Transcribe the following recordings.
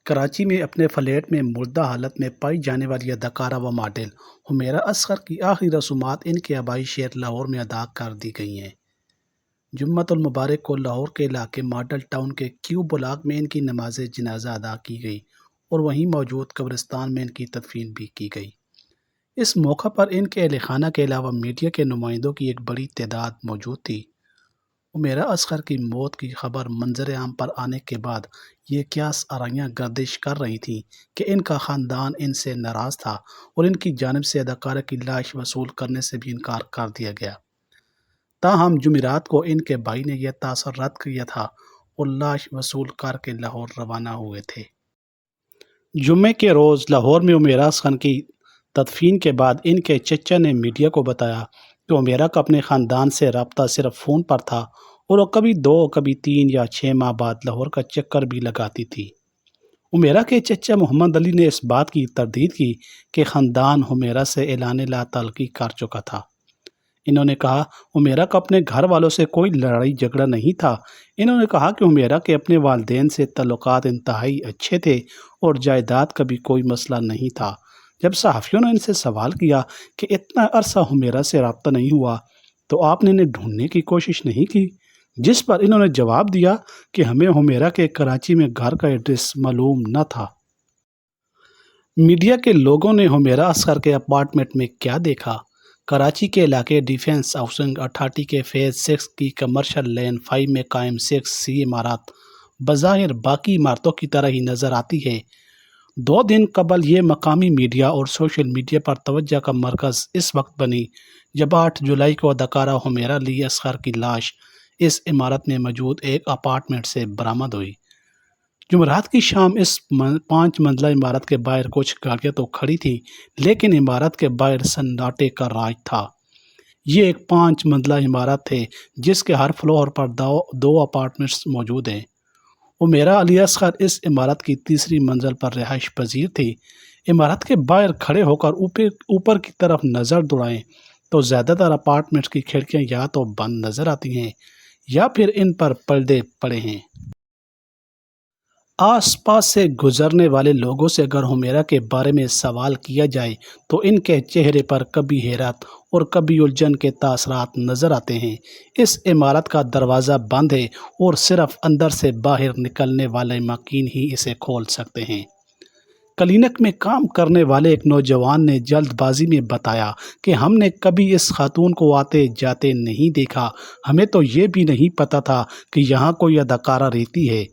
کراچی میں اپنے فلیٹ میں مردہ حالت میں پائی جانے والی اداکارہ و ماڈل حمیرہ اصغر کی آخری رسومات ان کے آبائی شہر لاہور میں ادا کر دی گئی ہیں۔ جمعۃ المبارک کو لاہور کے علاقے ماڈل ٹاؤن کے کیو بلاک میں ان کی نماز جنازہ ادا کی گئی اور وہیں موجود قبرستان میں ان کی تدفین بھی کی گئی۔ اس موقع پر ان کے اہل خانہ کے علاوہ میڈیا کے نمائندوں کی ایک بڑی تعداد موجود تھی۔ حمیرہ اصغر کی موت کی خبر منظر عام پر آنے کے بعد یہ قیاس آرائیاں گردش کر رہی تھیں کہ ان کا خاندان ان سے ناراض تھا اور ان کی جانب سے اداکارہ کی لاش وصول کرنے سے بھی انکار کر دیا گیا۔ تاہم جمعرات کو ان کے بھائی نے یہ تاثر رد کیا تھا اور لاش وصول کر کے لاہور روانہ ہوئے تھے۔ جمعے کے روز لاہور میں حمیرہ اصغر کی تدفین کے بعد ان کے چچا نے میڈیا کو بتایا کہ حمیرہ کا اپنے خاندان سے رابطہ صرف فون پر تھا اور وہ کبھی 2 کبھی 3 یا 6 ماہ بعد لاہور کا چکر بھی لگاتی تھی۔ حمیرہ کے چچا محمد علی نے اس بات کی تردید کی کہ خاندان حمیرہ سے اعلان لا تعلقی کر چکا تھا۔ انہوں نے کہا حمیرہ کا اپنے گھر والوں سے کوئی لڑائی جھگڑا نہیں تھا۔ انہوں نے کہا کہ حمیرہ کے اپنے والدین سے تعلقات انتہائی اچھے تھے اور جائیداد کا بھی کوئی مسئلہ نہیں تھا۔ جب صحافیوں نے ان سے سوال کیا کہ اتنا عرصہ حمیرہ سے رابطہ نہیں ہوا تو آپ نے انہیں ڈھونڈنے کی کوشش نہیں کی، جس پر انہوں نے جواب دیا کہ ہمیں حمیرہ کے کراچی میں گھر کا ایڈریس معلوم نہ تھا۔ میڈیا کے لوگوں نے حمیرہ اصغر کے اپارٹمنٹ میں کیا دیکھا؟ کراچی کے علاقے ڈیفنس ہاؤسنگ اتھارٹی کے فیز 6 کی کمرشل لین 5 میں قائم 6C عمارت بظاہر باقی عمارتوں کی طرح ہی نظر آتی ہے۔ 2 دن قبل یہ مقامی میڈیا اور سوشل میڈیا پر توجہ کا مرکز اس وقت بنی جب 8 جولائی کو اداکارہ حمیرہ علی اصغر کی لاش اس عمارت میں موجود ایک اپارٹمنٹ سے برآمد ہوئی۔ جمعرات کی شام اس 5 منزلہ عمارت کے باہر کچھ گاڑیاں تو کھڑی تھیں لیکن عمارت کے باہر سناٹے کا راج تھا۔ یہ ایک 5 منزلہ عمارت ہے جس کے ہر فلور پر 2 اپارٹمنٹس موجود ہیں۔ حمیرہ علی اصغر اس عمارت کی 3ری منزل پر رہائش پذیر تھی۔ عمارت کے باہر کھڑے ہو کر اوپر کی طرف نظر دوڑائیں تو زیادہ تر اپارٹمنٹس کی کھڑکیاں یا تو بند نظر آتی ہیں یا پھر ان پر پردے پڑے ہیں۔ آس پاس سے گزرنے والے لوگوں سے اگر حمیرہ کے بارے میں سوال کیا جائے تو ان کے چہرے پر کبھی حیرت اور کبھی الجھن کے تاثرات نظر آتے ہیں۔ اس عمارت کا دروازہ بند ہے اور صرف اندر سے باہر نکلنے والے ماکین ہی اسے کھول سکتے ہیں۔ کلینک میں کام کرنے والے ایک نوجوان نے جلد بازی میں بتایا کہ ہم نے کبھی اس خاتون کو آتے جاتے نہیں دیکھا، ہمیں تو یہ بھی نہیں پتہ تھا کہ یہاں کوئی اداکارہ رہتی ہے۔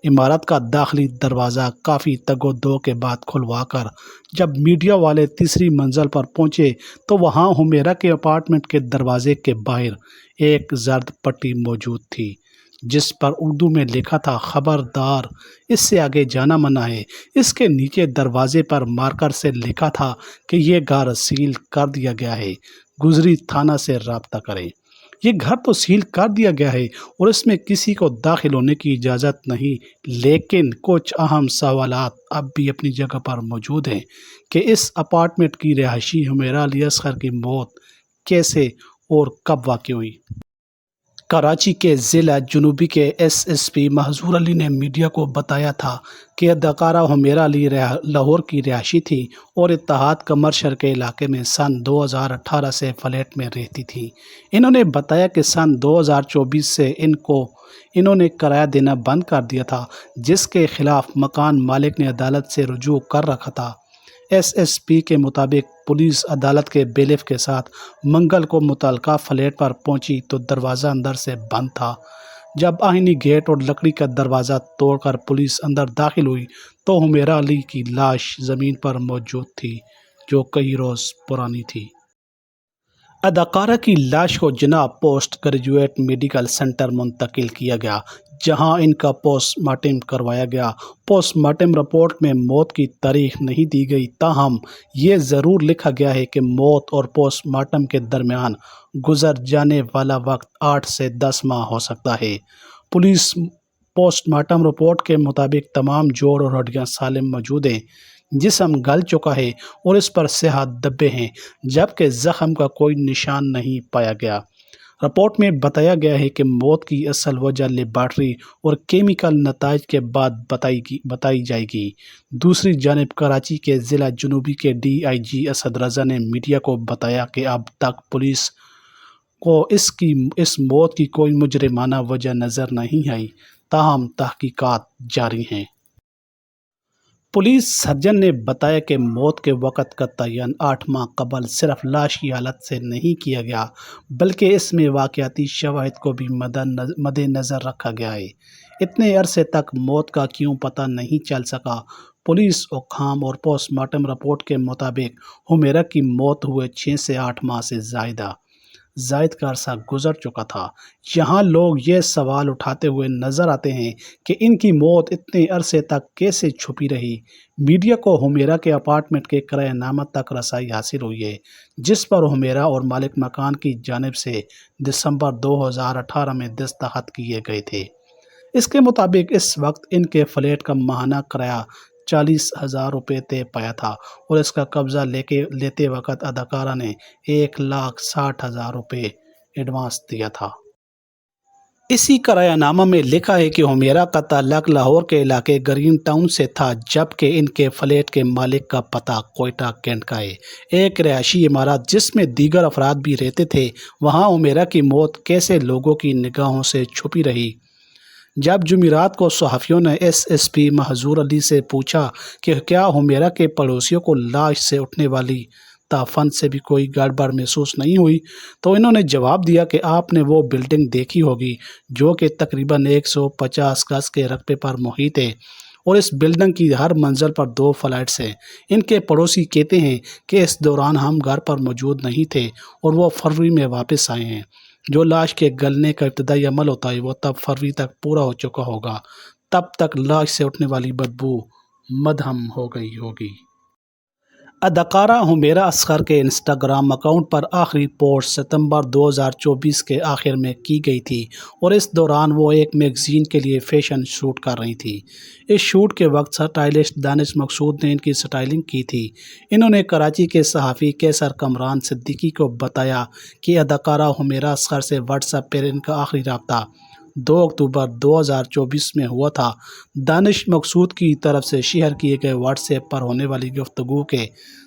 عمارت کا داخلی دروازہ کافی تگ و دو کے بعد کھلوا کر جب میڈیا والے 3ری منزل پر پہنچے تو وہاں حمیرہ کے اپارٹمنٹ کے دروازے کے باہر ایک زرد پٹی موجود تھی جس پر اردو میں لکھا تھا خبردار اس سے آگے جانا منع ہے۔ اس کے نیچے دروازے پر مارکر سے لکھا تھا کہ یہ گھر سیل کر دیا گیا ہے، گزری تھانہ سے رابطہ کریں۔ یہ گھر تو سیل کر دیا گیا ہے اور اس میں کسی کو داخل ہونے کی اجازت نہیں، لیکن کچھ اہم سوالات اب بھی اپنی جگہ پر موجود ہیں کہ اس اپارٹمنٹ کی رہائشی حمیرہ علی اصغر کی موت کیسے اور کب واقع ہوئی۔ کراچی کے ضلع جنوبی کے SSP محظور علی نے میڈیا کو بتایا تھا کہ اداکارہ حمیرہ علی لاہور کی رہائشی تھی اور اتحاد کمرشل کے علاقے میں سن 2018 سے فلیٹ میں رہتی تھی۔ انہوں نے بتایا کہ سن 2024 سے انہوں نے کرایہ دینا بند کر دیا تھا، جس کے خلاف مکان مالک نے عدالت سے رجوع کر رکھا تھا۔ SSP کے مطابق پولیس عدالت کے بیلف کے ساتھ منگل کو متعلقہ فلیٹ پر پہنچی تو دروازہ اندر سے بند تھا۔ جب آہنی گیٹ اور لکڑی کا دروازہ توڑ کر پولیس اندر داخل ہوئی تو حمیرہ علی کی لاش زمین پر موجود تھی جو کئی روز پرانی تھی۔ اداکارہ کی لاش کو جناب پوسٹ گریجویٹ میڈیکل سینٹر منتقل کیا گیا جہاں ان کا پوسٹ مارٹم کروایا گیا۔ پوسٹ مارٹم رپورٹ میں موت کی تاریخ نہیں دی گئی، تاہم یہ ضرور لکھا گیا ہے کہ موت اور پوسٹ مارٹم کے درمیان گزر جانے والا وقت 8 سے 10 ماہ ہو سکتا ہے۔ پولیس پوسٹ مارٹم رپورٹ کے مطابق تمام جوڑ اور ہڈیاں سالم موجود ہیں، جسم گل چکا ہے اور اس پر سیاہ دبے ہیں جبکہ زخم کا کوئی نشان نہیں پایا گیا۔ رپورٹ میں بتایا گیا ہے کہ موت کی اصل وجہ لیبارٹری اور کیمیکل نتائج کے بعد بتائی جائے گی۔ دوسری جانب کراچی کے ضلع جنوبی کے DIG اسد رضا نے میڈیا کو بتایا کہ اب تک پولیس کو اس موت کی کوئی مجرمانہ وجہ نظر نہیں آئی، تاہم تحقیقات جاری ہیں۔ پولیس سرجن نے بتایا کہ موت کے وقت کا تعین 8 ماہ قبل صرف لاش کی حالت سے نہیں کیا گیا، بلکہ اس میں واقعاتی شواہد کو بھی مد نظر رکھا گیا ہے۔ اتنے عرصے تک موت کا کیوں پتہ نہیں چل سکا؟ پولیس حکام اور پوسٹ مارٹم رپورٹ کے مطابق حمیرہ کی موت ہوئے 6 سے 8 ماہ سے زائد کا عرصہ گزر چکا تھا۔ یہاں لوگ یہ سوال اٹھاتے ہوئے نظر آتے ہیں کہ ان کی موت اتنے عرصے تک کیسے چھپی رہی۔ میڈیا کو حمیرہ کے اپارٹمنٹ کے کرایہ نامہ تک رسائی حاصل ہوئی ہے، جس پر حمیرہ اور مالک مکان کی جانب سے دسمبر 2018 میں دستخط کیے گئے تھے۔ اس کے مطابق اس وقت ان کے فلیٹ کا ماہانہ کرایہ 40,000 روپے طے پایا تھا اور اس کا قبضہ لیتے وقت اداکارہ نے 1,60,000 روپے ایڈوانس دیا تھا۔ اسی کرایہ نامہ میں لکھا ہے کہ حمیرہ کا تعلق لاہور کے علاقے گرین ٹاؤن سے تھا، جبکہ ان کے فلیٹ کے مالک کا پتہ کوئٹہ کینٹ کا ہے، ایک رہائشی عمارت جس میں دیگر افراد بھی رہتے تھے۔ وہاں حمیرہ کی موت کیسے لوگوں کی نگاہوں سے چھپی رہی؟ جب جمعرات کو صحافیوں نے SSP محظور علی سے پوچھا کہ کیا حمیرہ کے پڑوسیوں کو لاش سے اٹھنے والی تافن سے بھی کوئی گڑبڑ محسوس نہیں ہوئی، تو انہوں نے جواب دیا کہ آپ نے وہ بلڈنگ دیکھی ہوگی جو کہ تقریباً 150 گز کے رقبے پر محیط ہے اور اس بلڈنگ کی ہر منزل پر 2 فلائٹس ہیں۔ ان کے پڑوسی کہتے ہیں کہ اس دوران ہم گھر پر موجود نہیں تھے اور وہ فروری میں واپس آئے ہیں۔ جو لاش کے گلنے کا ابتدائی عمل ہوتا ہے وہ تب فروری تک پورا ہو چکا ہوگا، تب تک لاش سے اٹھنے والی بدبو مدھم ہو گئی ہوگی۔ اداکارہ حمیرہ اصغر کے انسٹاگرام اکاؤنٹ پر آخری پوسٹ ستمبر 2024 کے آخر میں کی گئی تھی اور اس دوران وہ ایک میگزین کے لیے فیشن شوٹ کر رہی تھی۔ اس شوٹ کے وقت سٹائلسٹ دانش مقصود نے ان کی سٹائلنگ کی تھی۔ انہوں نے کراچی کے صحافی کیسر کمران صدیقی کو بتایا کہ اداکارہ حمیرہ اصغر سے واٹس ایپ پر ان کا آخری رابطہ 2 اکتوبر 2024 میں ہوا تھا۔ دانش مقصود کی طرف سے شیئر کیے گئے واٹس ایپ پر ہونے والی گفتگو کے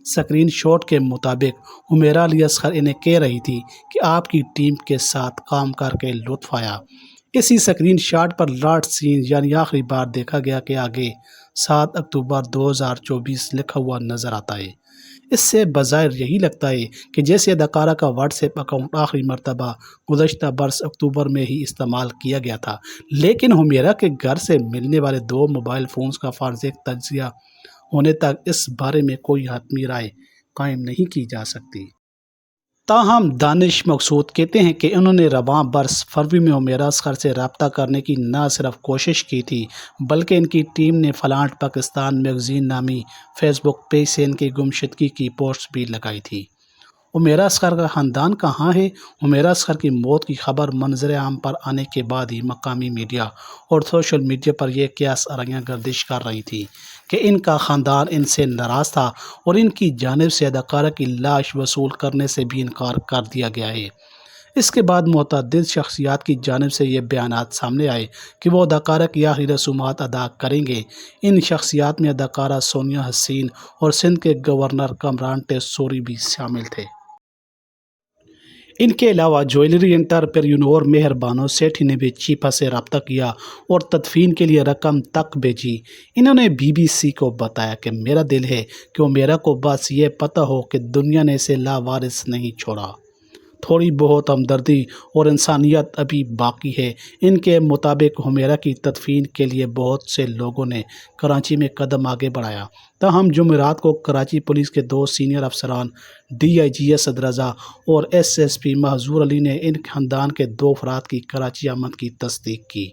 سکرین شاٹ کے مطابق حمیرہ علی اصغر انہیں کہہ رہی تھی کہ آپ کی ٹیم کے ساتھ کام کر کے لطف آیا۔ اسی سکرین شاٹ پر لاسٹ سین یعنی آخری بار دیکھا گیا کہ آگے 7 اکتوبر 2024 لکھا ہوا نظر آتا ہے۔ اس سے بظاہر یہی لگتا ہے کہ جیسے اداکارہ کا واٹس ایپ اکاؤنٹ آخری مرتبہ گزشتہ برس اکتوبر میں ہی استعمال کیا گیا تھا، لیکن حمیرہ کے گھر سے ملنے والے 2 موبائل فونز کا فرض تجزیہ ہونے تک اس بارے میں کوئی حتمی رائے قائم نہیں کی جا سکتی۔ تاہم دانش مقصود کہتے ہیں کہ انہوں نے رواں برس فروری میں حمیرہ اصغر سے رابطہ کرنے کی نہ صرف کوشش کی تھی، بلکہ ان کی ٹیم نے فلانٹ پاکستان میگزین نامی فیس بک پیج سے ان کی گمشدگی کی پوسٹ بھی لگائی تھی۔ حمیرہ اصغر کا خاندان کہاں ہے؟ حمیرہ اصغر کی موت کی خبر منظر عام پر آنے کے بعد ہی مقامی میڈیا اور سوشل میڈیا پر یہ قیاس آرائی گردش کر رہی تھی کہ ان کا خاندان ان سے ناراض تھا اور ان کی جانب سے اداکارہ کی لاش وصول کرنے سے بھی انکار کر دیا گیا ہے۔ اس کے بعد متعدد شخصیات کی جانب سے یہ بیانات سامنے آئے کہ وہ اداکارہ کی آخری رسومات ادا کریں گے۔ ان شخصیات میں اداکارہ سونیا حسین اور سندھ کے گورنر کامران ٹیسوری بھی شامل تھے۔ ان کے علاوہ جویلری انٹرپرینور مہر بانو سیٹھی نے بھی چیپا سے رابطہ کیا اور تدفین کے لیے رقم تک بھیجی۔ انہوں نے BBC کو بتایا کہ میرا دل ہے کہ حمیرہ کو بس یہ پتہ ہو کہ دنیا نے اسے لاوارث نہیں چھوڑا۔ تھوڑی بہت ہمدردی اور انسانیت ابھی باقی ہے۔ ان کے مطابق حمیرہ کی تدفین کے لیے بہت سے لوگوں نے کراچی میں قدم آگے بڑھایا، تاہم جمعرات کو کراچی پولیس کے 2 سینئر افسران DIG اسد رضا اور SSP محظور علی نے ان خاندان کے 2 افراد کی کراچی آمد کی تصدیق کی۔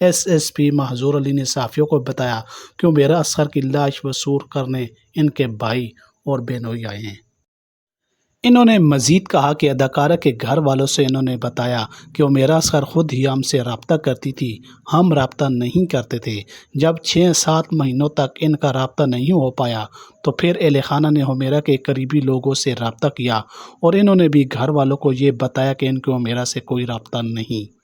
SSP محظور علی نے صحافیوں کو بتایا کہ حمیرہ اصغر کی لاش وصول کرنے ان کے بھائی اور بہنوئی آئے ہیں۔ انہوں نے مزید کہا کہ اداکارہ کے گھر والوں سے انہوں نے بتایا کہ عمیرہ اصغر خود ہی ہم سے رابطہ کرتی تھی، ہم رابطہ نہیں کرتے تھے۔ جب 6-7 مہینوں تک ان کا رابطہ نہیں ہو پایا تو پھر اہل خانہ نے عمیرہ کے قریبی لوگوں سے رابطہ کیا اور انہوں نے بھی گھر والوں کو یہ بتایا کہ ان کو عمیرہ سے کوئی رابطہ نہیں۔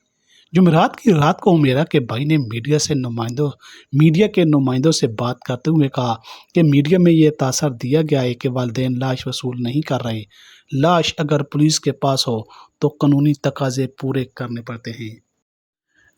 جمعرات کی رات کو عمیرہ کے بھائی نے میڈیا کے نمائندوں سے بات کرتے ہوئے کہا کہ میڈیا میں یہ تاثر دیا گیا ہے کہ والدین لاش وصول نہیں کر رہے۔ لاش اگر پولیس کے پاس ہو تو قانونی تقاضے پورے کرنے پڑتے ہیں۔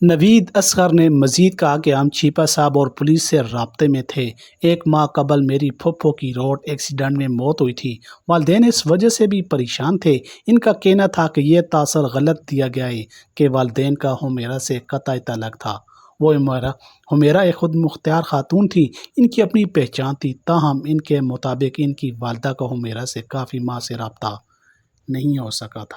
نوید اصغر نے مزید کہا کہ ہم چھیپا صاحب اور پولیس سے رابطے میں تھے۔ 1 ماہ قبل میری پھپھو کی روڈ ایکسیڈنٹ میں موت ہوئی تھی۔ والدین اس وجہ سے بھی پریشان تھے۔ ان کا کہنا تھا کہ یہ تاثر غلط دیا گیا ہے کہ والدین کا عمیرہ سے قطعی تعلق تھا۔ وہ عمیرہ ایک خود مختار خاتون تھی، ان کی اپنی پہچان تھی، تاہم ان کے مطابق ان کی والدہ کا عمیرہ سے کافی ماہ سے رابطہ نہیں ہو سکا تھا۔